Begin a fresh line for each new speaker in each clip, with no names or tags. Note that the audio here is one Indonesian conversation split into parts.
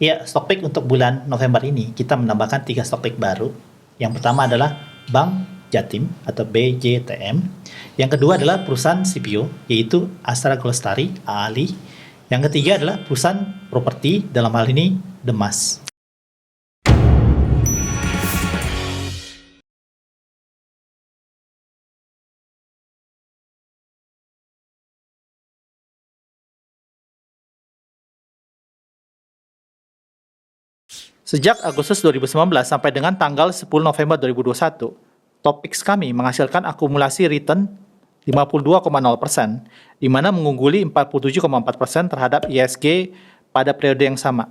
Ya, stock pick untuk bulan November ini kita menambahkan 3 stock pick baru. Yang pertama adalah Bank Jatim atau BJTM. Yang kedua adalah perusahaan CPO yaitu Astra Golestari (ALI). Yang ketiga adalah perusahaan properti, dalam hal ini Demas. Sejak Agustus 2019 sampai dengan tanggal 10 November 2021, Topix kami menghasilkan akumulasi return 52,0%, di mana mengungguli 47,4% terhadap ISG pada periode yang sama.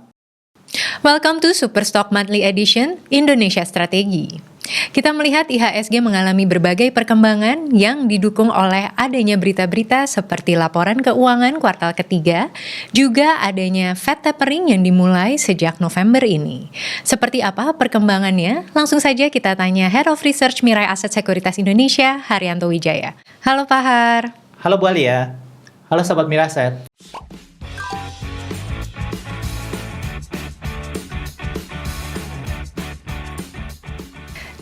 Welcome to Superstock Monthly Edition Indonesia Strategi. Kita melihat IHSG mengalami berbagai perkembangan yang didukung oleh adanya berita-berita seperti laporan keuangan kuartal ketiga, juga adanya Fed tapering yang dimulai sejak November ini. Seperti apa perkembangannya? Langsung saja kita tanya Head of Research Mirai Aset Sekuritas Indonesia, Haryanto Wijaya. Halo Pak Har.
Halo Bu Alia. Halo Sobat Mirai Aset.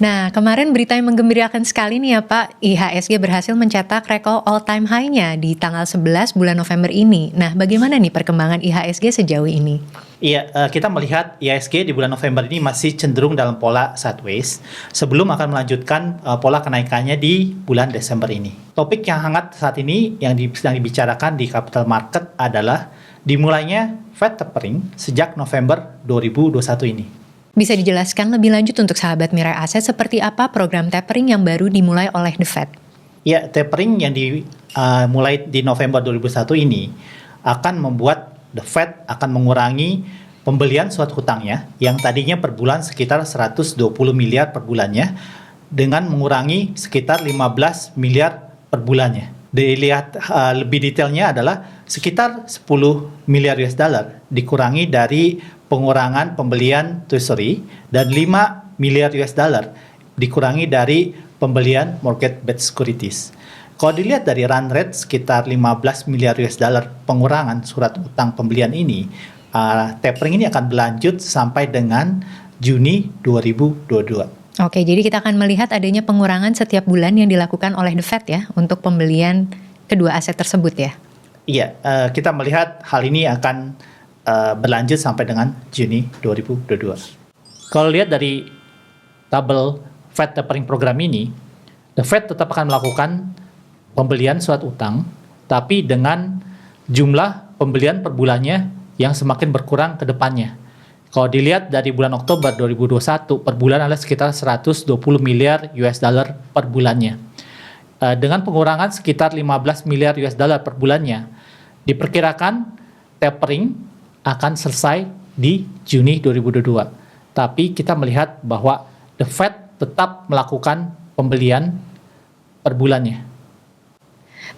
Nah, kemarin berita yang menggembirakan sekali nih ya Pak, IHSG berhasil mencetak rekor all-time high-nya di tanggal 11 bulan November ini. Nah, bagaimana nih perkembangan IHSG sejauh ini?
Iya, kita melihat IHSG di bulan November ini masih cenderung dalam pola sideways sebelum akan melanjutkan pola kenaikannya di bulan Desember ini. Topik yang hangat saat ini yang sedang dibicarakan di capital market adalah dimulainya Fed tapering sejak November 2021 ini.
Bisa dijelaskan lebih lanjut untuk sahabat Mirai Aset seperti apa program tapering yang baru dimulai oleh The Fed?
Ya, tapering yang dimulai di November 2021 ini akan membuat The Fed akan mengurangi pembelian surat hutangnya yang tadinya per bulan sekitar 120 miliar per bulannya dengan mengurangi sekitar 15 miliar per bulannya. Dilihat lebih detailnya adalah sekitar 10 miliar US dollar dikurangi dari pengurangan pembelian treasury dan 5 miliar US dollar dikurangi dari pembelian mortgage-backed securities. Kalau dilihat dari run rate sekitar 15 miliar US dollar pengurangan surat utang pembelian ini, tapering ini akan berlanjut sampai dengan Juni 2022.
Oke, jadi kita akan melihat adanya pengurangan setiap bulan yang dilakukan oleh The Fed ya untuk pembelian kedua aset tersebut ya?
Iya, kita melihat hal ini akan berlanjut sampai dengan Juni 2022. Kalau lihat dari tabel Fed tapering program ini, The Fed tetap akan melakukan pembelian surat utang, tapi dengan jumlah pembelian per bulannya yang semakin berkurang ke depannya. Kalau dilihat dari bulan Oktober 2021, per bulan adalah sekitar 120 miliar US dollar per bulannya. Dengan pengurangan sekitar 15 miliar US dollar per bulannya, diperkirakan tapering akan selesai di Juni 2022. Tapi kita melihat bahwa The Fed tetap melakukan pembelian per bulannya.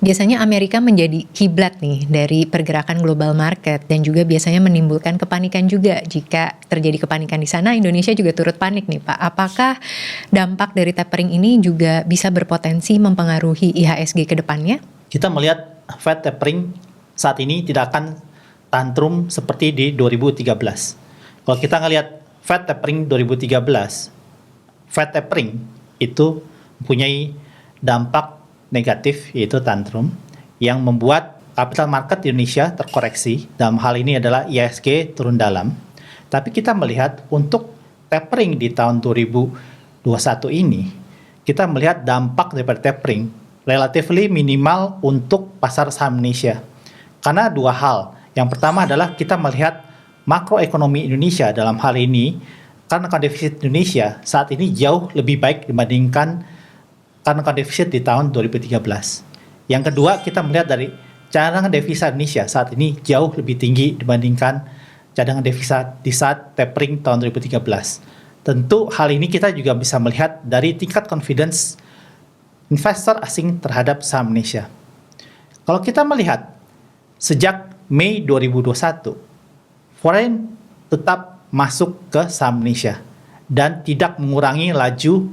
Biasanya Amerika menjadi kiblat nih dari pergerakan global market dan juga biasanya menimbulkan kepanikan juga. Jika terjadi kepanikan di sana, Indonesia juga turut panik nih Pak. Apakah dampak dari tapering ini juga bisa berpotensi mempengaruhi IHSG ke depannya?
Kita melihat Fed tapering saat ini tidak akan tantrum seperti di 2013. Kalau kita ngelihat Fed tapering 2013, Fed tapering itu mempunyai dampak negatif yaitu tantrum yang membuat capital market di Indonesia terkoreksi. Dalam hal ini adalah IHSG turun dalam. Tapi kita melihat untuk tapering di tahun 2021 ini, kita melihat dampak daripada tapering relatively minimal untuk pasar saham Indonesia. Karena dua hal. Yang pertama adalah kita melihat makroekonomi Indonesia dalam hal ini, karena account defisit Indonesia saat ini jauh lebih baik dibandingkan current account defisit di tahun 2013. Yang kedua, kita melihat dari cadangan devisa Indonesia saat ini jauh lebih tinggi dibandingkan cadangan devisa di saat tapering tahun 2013. Tentu hal ini kita juga bisa melihat dari tingkat confidence investor asing terhadap saham Indonesia. Kalau kita melihat sejak Mei 2021, foreign tetap masuk ke saham Indonesia dan tidak mengurangi laju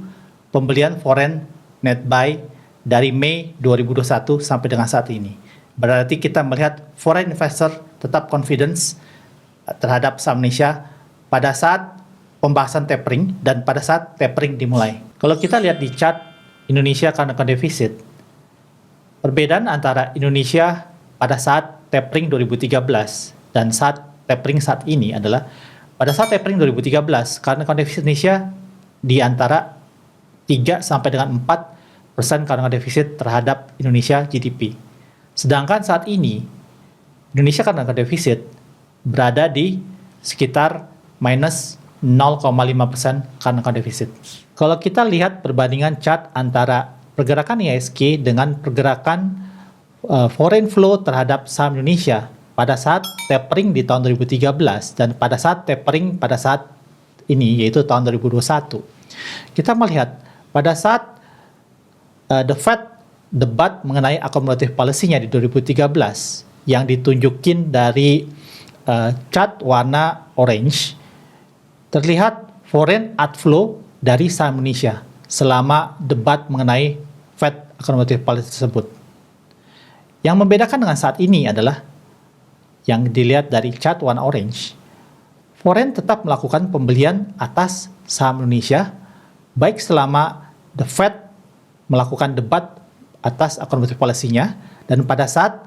pembelian foreign net buy dari Mei 2021 sampai dengan saat ini. Berarti kita melihat foreign investor tetap confidence terhadap saham Indonesia pada saat pembahasan tapering dan pada saat tapering dimulai. Kalau kita lihat di chart Indonesia current account deficit, perbedaan antara Indonesia pada saat tapering 2013 dan saat tapering saat ini adalah pada saat tapering 2013 current account deficit Indonesia di antara 3 sampai dengan 4% current account deficit terhadap Indonesia GDP. Sedangkan saat ini Indonesia current account deficit berada di sekitar minus 0,5% current account deficit. Kalau kita lihat perbandingan chart antara pergerakan IHSG dengan pergerakan foreign flow terhadap saham Indonesia pada saat tapering di tahun 2013 dan pada saat tapering pada saat ini yaitu tahun 2021, kita melihat pada saat the Fed debat mengenai accommodative policy-nya di 2013 yang ditunjukin dari chart warna orange, terlihat foreign outflow dari saham Indonesia selama debat mengenai Fed accommodative policy tersebut. Yang membedakan dengan saat ini adalah yang dilihat dari chart warna orange, foreign tetap melakukan pembelian atas saham Indonesia baik selama the Fed melakukan debat atas accommodative policy-nya dan pada saat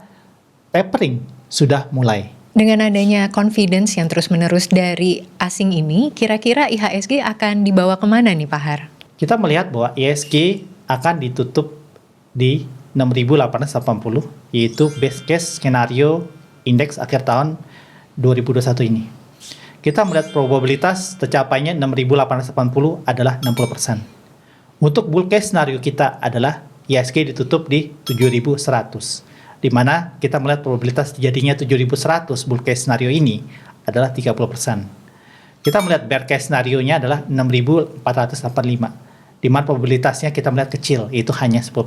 tapering sudah mulai.
Dengan adanya confidence yang terus-menerus dari asing ini, kira-kira IHSG akan dibawa kemana nih Pak Har?
Kita melihat bahwa IHSG akan ditutup di 6.880, yaitu best case skenario indeks akhir tahun 2021 ini. Kita melihat probabilitas tercapainya 6.880 adalah 60%. Untuk bull case skenario kita adalah IHSG ditutup di 7.100. Di mana kita melihat probabilitas terjadinya 7.100 bull case scenario ini adalah 30%. Kita melihat bear case scenario-nya adalah 6.485, di mana probabilitasnya kita melihat kecil, yaitu hanya 10%.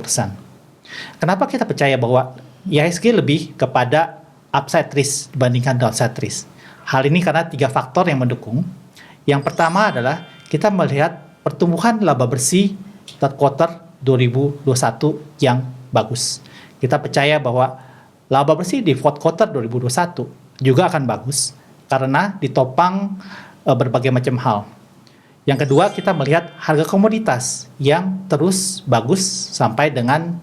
Kenapa kita percaya bahwa IHSG lebih kepada upside risk dibandingkan downside risk? Hal ini karena 3 faktor yang mendukung. Yang pertama adalah kita melihat pertumbuhan laba bersih third quarter 2021 yang bagus. Kita percaya bahwa laba bersih di fourth quarter 2021 juga akan bagus karena ditopang berbagai macam hal. Yang kedua, kita melihat harga komoditas yang terus bagus sampai dengan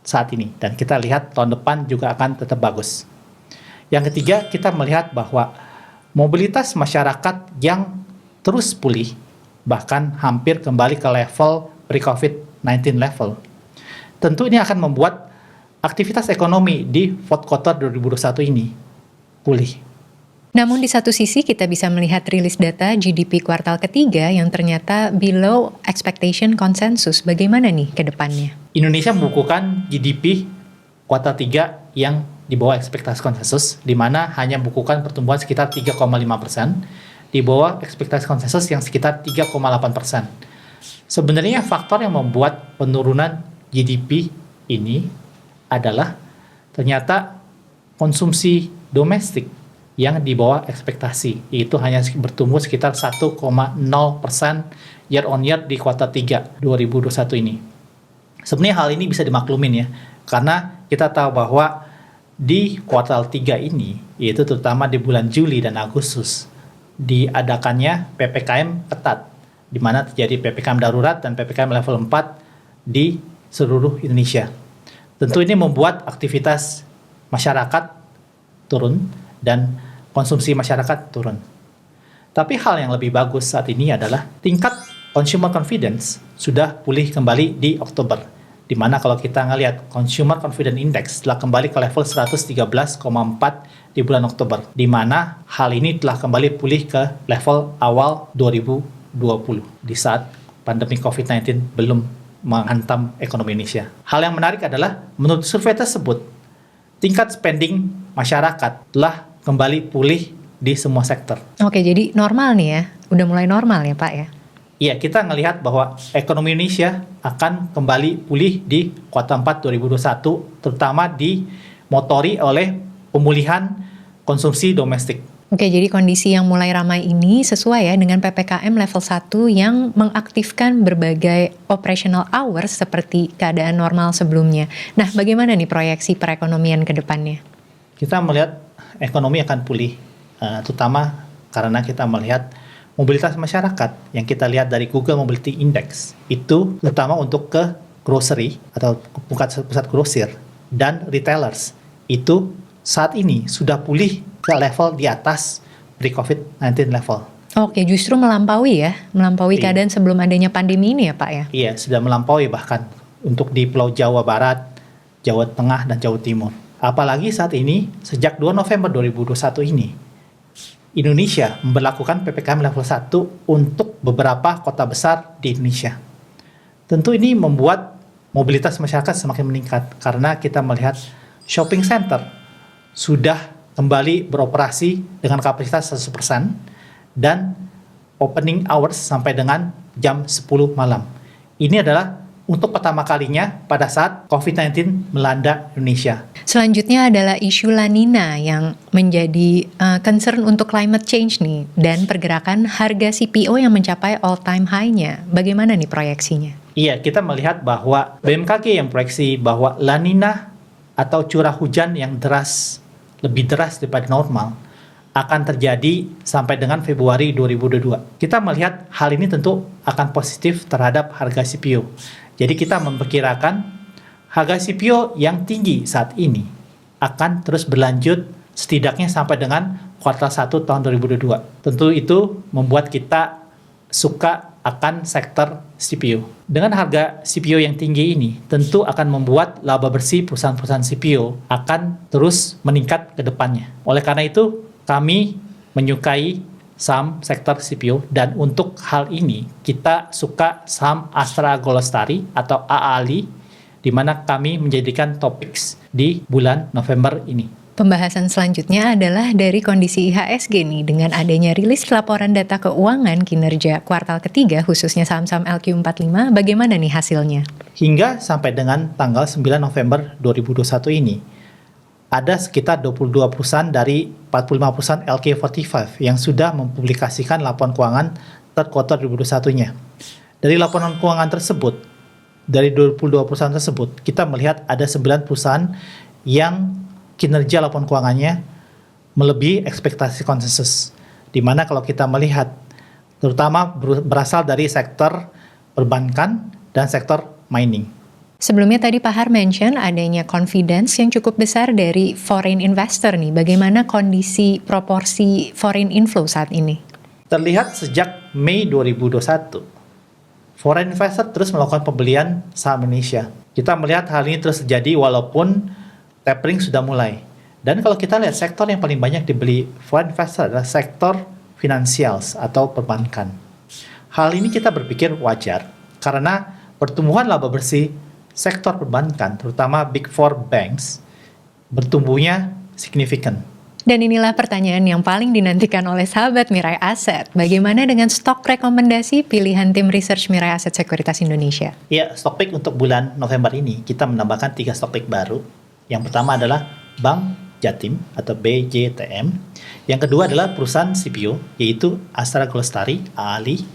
saat ini. Dan kita lihat tahun depan juga akan tetap bagus. Yang ketiga, kita melihat bahwa mobilitas masyarakat yang terus pulih, bahkan hampir kembali ke level pre-COVID-19 level. Tentu ini akan membuat aktivitas ekonomi di fourth quarter 2021 ini pulih.
Namun di satu sisi kita bisa melihat rilis data GDP kuartal ketiga yang ternyata below expectation konsensus. Bagaimana nih ke depannya?
Indonesia membukukan GDP kuartal 3 yang di bawah ekspektasi konsensus, di mana hanya membukukan pertumbuhan sekitar 3,5%, di bawah ekspektasi konsensus yang sekitar 3,8%. Sebenarnya faktor yang membuat penurunan GDP ini adalah ternyata konsumsi domestik yang di bawah ekspektasi, yaitu hanya bertumbuh sekitar 1,0% year on year di kuartal 3 2021 ini. Sebenarnya hal ini bisa dimaklumin ya, karena kita tahu bahwa di kuartal 3 ini, yaitu terutama di bulan Juli dan Agustus, diadakannya PPKM ketat, di mana terjadi PPKM darurat dan PPKM level 4 di seluruh Indonesia. Tentu ini membuat aktivitas masyarakat turun dan konsumsi masyarakat turun. Tapi hal yang lebih bagus saat ini adalah tingkat consumer confidence sudah pulih kembali di Oktober. Di mana kalau kita ngelihat consumer confidence index telah kembali ke level 113,4 di bulan Oktober. Di mana hal ini telah kembali pulih ke level awal 2020 di saat pandemi COVID-19 belum menghantam ekonomi Indonesia. Hal yang menarik adalah menurut survei tersebut, tingkat spending masyarakat telah kembali pulih di semua sektor.
Oke, jadi normal nih ya, udah mulai normal ya Pak ya?
Iya, kita ngelihat bahwa ekonomi Indonesia akan kembali pulih di kuartal 4 2021, terutama dimotori oleh pemulihan konsumsi domestik.
Oke, jadi kondisi yang mulai ramai ini sesuai ya dengan PPKM level 1 yang mengaktifkan berbagai operational hours seperti keadaan normal sebelumnya. Nah, bagaimana nih proyeksi perekonomian ke depannya?
Kita melihat ekonomi akan pulih terutama karena kita melihat mobilitas masyarakat yang kita lihat dari Google Mobility Index itu terutama untuk ke grocery atau pusat grosir dan retailers itu saat ini sudah pulih ke level di atas pre-COVID-19 level.
Oke, justru melampaui
Iya.
keadaan sebelum adanya pandemi ini ya Pak ya?
Iya, sudah melampaui bahkan untuk di Pulau Jawa Barat, Jawa Tengah, dan Jawa Timur. Apalagi saat ini, sejak 2 November 2021 ini, Indonesia memberlakukan PPKM level 1 untuk beberapa kota besar di Indonesia. Tentu ini membuat mobilitas masyarakat semakin meningkat karena kita melihat shopping center sudah kembali beroperasi dengan kapasitas 100% dan opening hours sampai dengan jam 10 malam. Ini adalah untuk pertama kalinya pada saat COVID-19 melanda Indonesia.
Selanjutnya adalah isu La Nina yang menjadi concern untuk climate change nih, dan pergerakan harga CPO yang mencapai all time high-nya. Bagaimana nih proyeksinya?
Iya, kita melihat bahwa BMKG yang proyeksi bahwa La Nina atau curah hujan yang lebih deras daripada normal akan terjadi sampai dengan Februari 2022. Kita melihat hal ini tentu akan positif terhadap harga CPO. Jadi kita memperkirakan harga CPO yang tinggi saat ini akan terus berlanjut setidaknya sampai dengan kuartal 1 tahun 2022. Tentu itu membuat kita suka akan sektor CPO. Dengan harga CPO yang tinggi ini, tentu akan membuat laba bersih perusahaan-perusahaan CPO akan terus meningkat ke depannya. Oleh karena itu, kami menyukai saham sektor CPO, dan untuk hal ini kita suka saham Astra Golestari atau AALI, di mana kami menjadikan topics di bulan November ini.
Pembahasan selanjutnya adalah dari kondisi IHSG nih, dengan adanya rilis laporan data keuangan kinerja kuartal ketiga khususnya saham-saham LQ45, bagaimana nih hasilnya?
Hingga sampai dengan tanggal 9 November 2021 ini, ada sekitar 22 perusahaan dari 45 perusahaan LQ45 yang sudah mempublikasikan laporan keuangan third quarter 2021-nya. Dari laporan keuangan tersebut, dari 22 perusahaan tersebut, kita melihat ada 9 perusahaan yang kinerja laporan keuangannya melebihi ekspektasi konsensus. Di mana kalau kita melihat, terutama berasal dari sektor perbankan dan sektor mining.
Sebelumnya tadi Pak Har mention adanya confidence yang cukup besar dari foreign investor nih. Bagaimana kondisi proporsi foreign inflow saat ini?
Terlihat sejak Mei 2021, foreign investor terus melakukan pembelian saham Indonesia. Kita melihat hal ini terus terjadi walaupun tapering sudah mulai. Dan kalau kita lihat sektor yang paling banyak dibeli foreign investor adalah sektor finansial atau perbankan. Hal ini kita berpikir wajar karena pertumbuhan laba bersih sektor perbankan, terutama Big Four banks, bertumbuhnya signifikan.
Dan inilah pertanyaan yang paling dinantikan oleh sahabat Mirai Asset. Bagaimana dengan stok rekomendasi pilihan tim research Mirai Asset Sekuritas Indonesia?
Ya, stok pick untuk bulan November ini kita menambahkan 3 stok pick baru. Yang pertama adalah Bank Jatim atau BJTM. Yang kedua adalah perusahaan CPO, yaitu Astra Golestari, AALI.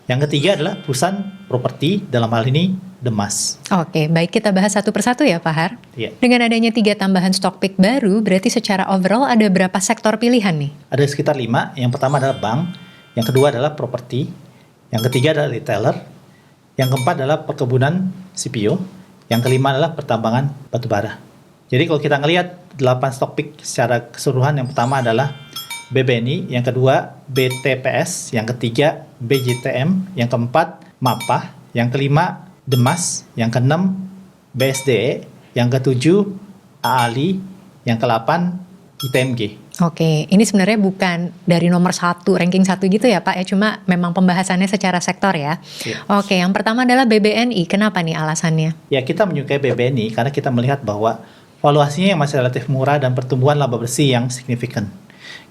Yang ketiga adalah perusahaan properti, dalam hal ini Demas.
Oke, baik, kita bahas satu persatu ya Pak Har.
Ya.
Dengan adanya 3 tambahan stok pick baru, berarti secara overall ada berapa sektor pilihan nih?
Ada sekitar 5. Yang pertama adalah bank, yang kedua adalah properti, yang ketiga adalah retailer, yang keempat adalah perkebunan CPO, yang kelima adalah pertambangan batubara. Jadi kalau kita ngelihat 8 stok pick secara keseluruhan, yang pertama adalah BBNI, yang kedua BTPS, yang ketiga BJTM, yang keempat MAPA, yang kelima Demas, yang keenam BSDE, yang ketujuh AALI, yang ke-8 ITMG.
Oke, ini sebenarnya bukan dari nomor 1, ranking 1 gitu ya Pak ya, cuma memang pembahasannya secara sektor ya.
Ya.
Oke, yang pertama adalah BBNI, kenapa nih alasannya?
Ya, kita menyukai BBNI karena kita melihat bahwa valuasinya yang masih relatif murah dan pertumbuhan laba bersih yang signifikan.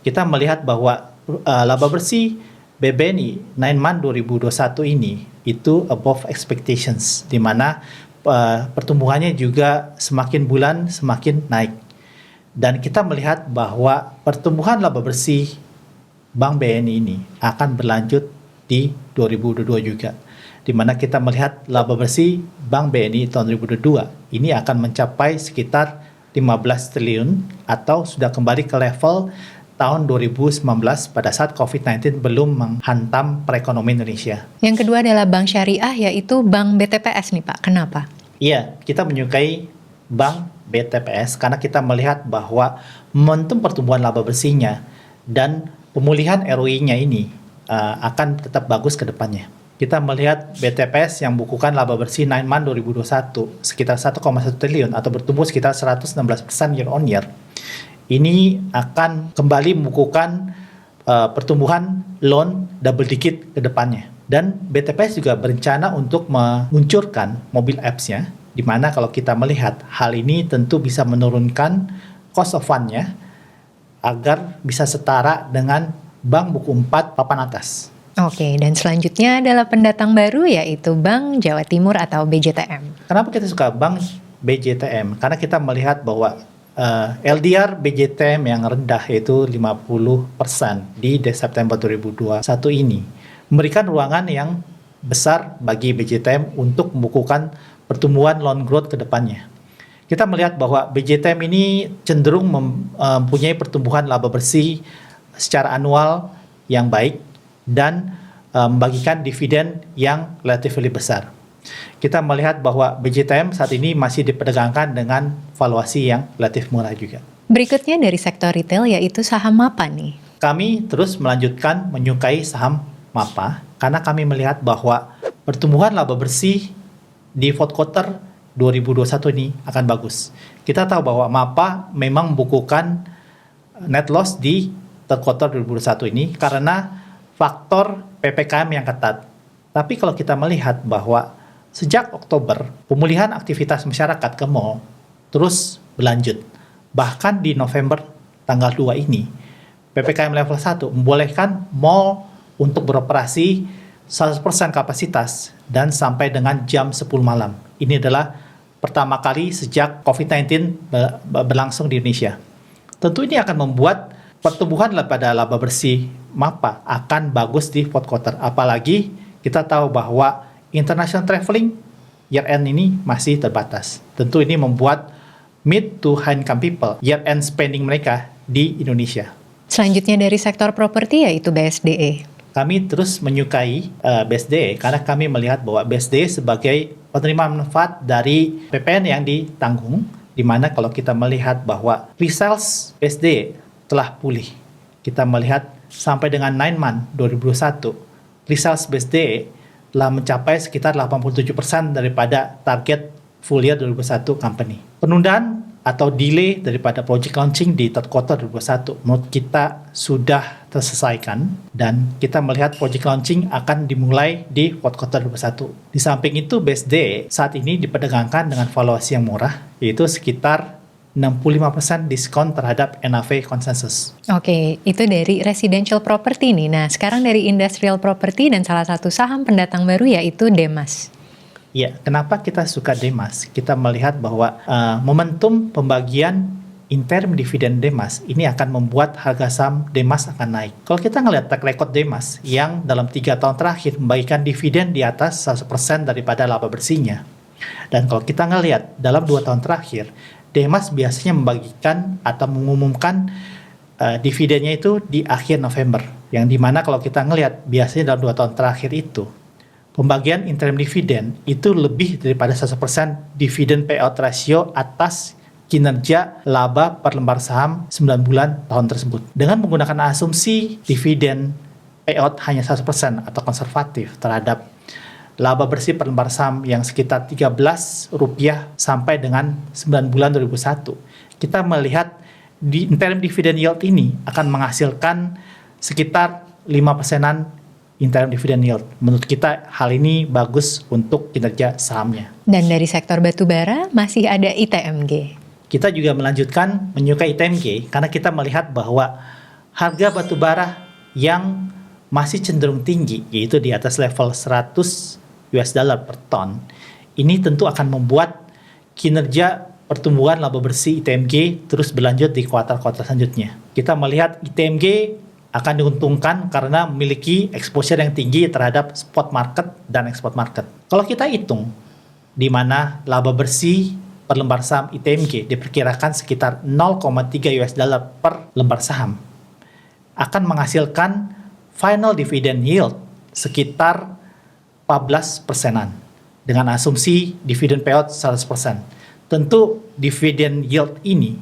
Kita melihat bahwa laba bersih BBNI 9 month 2021 ini itu above expectations, di mana pertumbuhannya juga semakin bulan semakin naik. Dan kita melihat bahwa pertumbuhan laba bersih Bank BNI ini akan berlanjut di 2022 juga, di mana kita melihat laba bersih Bank BNI tahun 2022 ini akan mencapai sekitar 15 triliun atau sudah kembali ke level tahun 2019 pada saat COVID-19 belum menghantam perekonomian Indonesia.
Yang kedua adalah bank syariah, yaitu Bank BTPS nih Pak. Kenapa?
Iya, kita menyukai Bank BTPS karena kita melihat bahwa momentum pertumbuhan laba bersihnya dan pemulihan ROI-nya ini akan tetap bagus ke depannya. Kita melihat BTPS yang bukukan laba bersih 9 month 2021 sekitar 1,1 triliun atau bertumbuh sekitar 116% year on year. Ini akan kembali membukukan pertumbuhan loan double digit ke depannya. Dan BTPS juga berencana untuk meluncurkan mobil apps-nya, di mana kalau kita melihat hal ini tentu bisa menurunkan cost of fund-nya agar bisa setara dengan bank buku 4 papan atas.
Oke, dan selanjutnya adalah pendatang baru, yaitu Bank Jawa Timur atau BJTM.
Kenapa kita suka bank BJTM? Karena kita melihat bahwa LDR BJTM yang rendah yaitu 50% di September 2021 ini memberikan ruangan yang besar bagi BJTM untuk membukukan pertumbuhan loan growth ke depannya. Kita melihat bahwa BJTM ini cenderung mempunyai pertumbuhan laba bersih secara anual yang baik dan membagikan dividen yang relatif lebih besar. Kita melihat bahwa BJTM saat ini masih diperdagangkan dengan valuasi yang relatif murah juga.
Berikutnya dari sektor retail, yaitu saham MAPA nih.
Kami terus melanjutkan menyukai saham MAPA karena kami melihat bahwa pertumbuhan laba bersih di fourth quarter 2021 ini akan bagus. Kita tahu bahwa MAPA memang membukukan net loss di third quarter 2021 ini karena faktor PPKM yang ketat. Tapi kalau kita melihat bahwa sejak Oktober, pemulihan aktivitas masyarakat ke mall terus berlanjut. Bahkan di November tanggal 2 ini, PPKM level 1 membolehkan mall untuk beroperasi 100% kapasitas dan sampai dengan jam 10 malam. Ini adalah pertama kali sejak COVID-19 berlangsung di Indonesia. Tentu ini akan membuat pertumbuhan pada laba bersih MAPA akan bagus di fourth quarter. Apalagi kita tahu bahwa international traveling year end ini masih terbatas. Tentu ini membuat mid to high income people year end spending mereka di Indonesia.
Selanjutnya dari sektor properti, yaitu BSDE.
Kami terus menyukai BSDE karena kami melihat bahwa BSDE sebagai penerima manfaat dari PPN yang ditanggung, di mana kalau kita melihat bahwa resales BSDE telah pulih. Kita melihat sampai dengan 9 month 2021, resales BSDE telah mencapai sekitar 87% daripada target full year 2021 company. Penundaan atau delay daripada project launching di third quarter 2021 menurut kita sudah terselesaikan dan kita melihat project launching akan dimulai di fourth quarter 2021. Di samping itu BSD saat ini diperdagangkan dengan valuasi yang murah yaitu sekitar 65% diskon terhadap NAV konsensus.
Oke, itu dari residential property nih. Nah, sekarang dari industrial property dan salah satu saham pendatang baru yaitu Demas.
Ya, kenapa kita suka Demas? Kita melihat bahwa momentum pembagian interim dividen Demas ini akan membuat harga saham Demas akan naik. Kalau kita ngelihat track record Demas yang dalam 3 tahun terakhir membagikan dividen di atas 100% daripada laba bersihnya. Dan kalau kita ngelihat dalam 2 tahun terakhir, Demas biasanya membagikan atau mengumumkan dividennya itu di akhir November. Yang dimana kalau kita ngelihat biasanya dalam 2 tahun terakhir itu, pembagian interim dividen itu lebih daripada 100% dividen payout ratio atas kinerja laba per lembar saham 9 bulan tahun tersebut. Dengan menggunakan asumsi dividen payout hanya 100% atau konservatif terhadap laba bersih per lembar saham yang sekitar Rp13 sampai dengan 9 bulan 2001. Kita melihat di interim dividend yield ini akan menghasilkan sekitar 5%-an interim dividend yield. Menurut kita hal ini bagus untuk kinerja sahamnya.
Dan dari sektor batubara masih ada ITMG.
Kita juga melanjutkan menyukai ITMG karena kita melihat bahwa harga batubara yang masih cenderung tinggi yaitu di atas level 100 US dollar per ton, ini tentu akan membuat kinerja pertumbuhan laba bersih ITMG terus berlanjut di kuartal-kuartal selanjutnya. Kita melihat ITMG akan diuntungkan karena memiliki exposure yang tinggi terhadap spot market dan export market. Kalau kita hitung, di mana laba bersih per lembar saham ITMG diperkirakan sekitar 0,3 US dollar per lembar saham. akan menghasilkan final dividend yield sekitar 14%-an dengan asumsi dividend payout 100%. Tentu dividend yield ini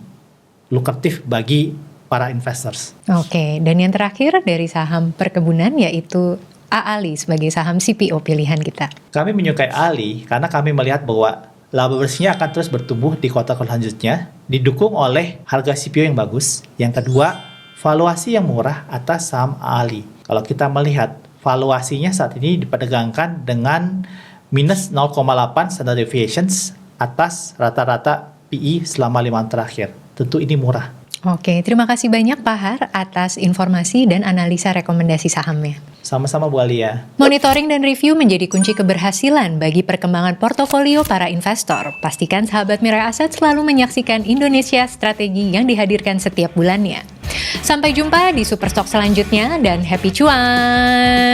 lukratif bagi para investors.
Oke, dan yang terakhir dari saham perkebunan yaitu AALI sebagai saham CPO pilihan kita.
Kami menyukai ALI karena kami melihat bahwa laba bersihnya akan terus bertumbuh di kuartal selanjutnya, didukung oleh harga CPO yang bagus. Yang kedua, valuasi yang murah atas saham ALI. Kalau kita melihat valuasinya saat ini diperdagangkan dengan minus 0,8 standard deviations atas rata-rata PE selama 5 tahun terakhir. Tentu ini murah.
Oke, terima kasih banyak Pak Har atas informasi dan analisa rekomendasi sahamnya.
Sama-sama Bu Alia.
Monitoring dan review menjadi kunci keberhasilan bagi perkembangan portofolio para investor. Pastikan sahabat Mirai Aset selalu menyaksikan Indonesia Strategi yang dihadirkan setiap bulannya. Sampai jumpa di Superstock selanjutnya dan happy cuan!